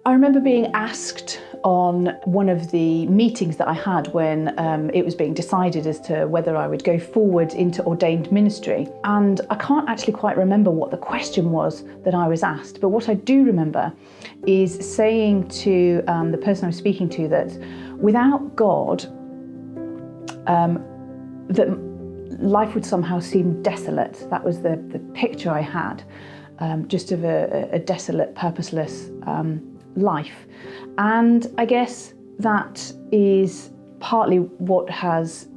I remember being asked on one of the meetings that I had when it was being decided as to whether I would go forward into ordained ministry. And I can't actually quite remember what the question was that I was asked, but what I do remember is saying to the person I was speaking to that without God, that life would somehow seem desolate. That was the picture I had, just of a desolate, purposeless life. And I guess that is partly what has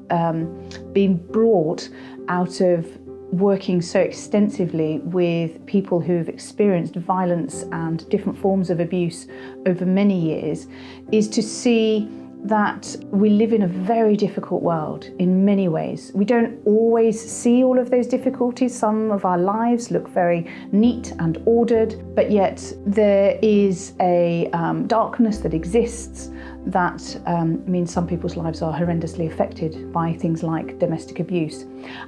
been brought out of working so extensively with people who've experienced violence and different forms of abuse over many years, is to see that we live in a very difficult world in many ways. We don't always see all of those difficulties. Some of our lives look very neat and ordered, but yet there is a darkness that exists that means some people's lives are horrendously affected by things like domestic abuse.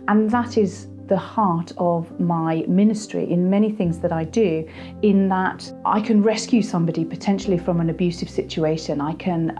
And that is the heart of my ministry in many things that I do, in that I can rescue somebody potentially from an abusive situation. I can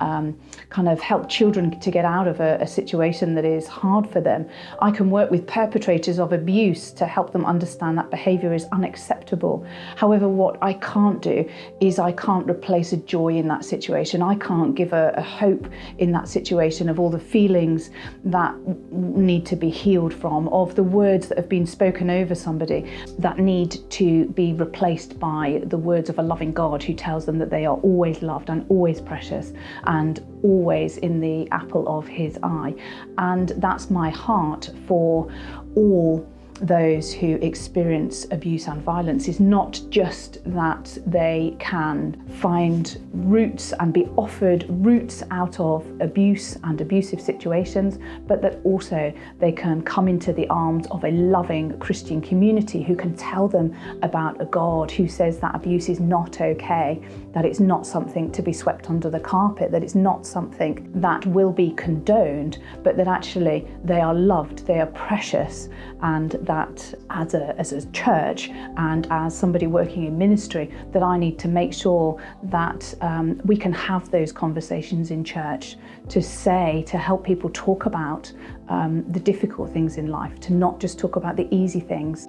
kind of help children to get out of a situation that is hard for them. I can work with perpetrators of abuse to help them understand that behaviour is unacceptable. However, what I can't do is I can't replace a joy in that situation. I can't give a hope in that situation of all the feelings that need to be healed from, of the words that have been spoken over somebody that need to be replaced by the words of a loving God who tells them that they are always loved and always precious and always in the apple of his eye. And that's my heart for all those who experience abuse and violence, is not just that they can find roots and be offered roots out of abuse and abusive situations, but that also they can come into the arms of a loving Christian community who can tell them about a God who says that abuse is not okay, that it's not something to be swept under the carpet, that it's not something that will be condoned, but that actually they are loved, they are precious, and that as a church and as somebody working in ministry, that I need to make sure that we can have those conversations in church to help people talk about the difficult things in life, to not just talk about the easy things.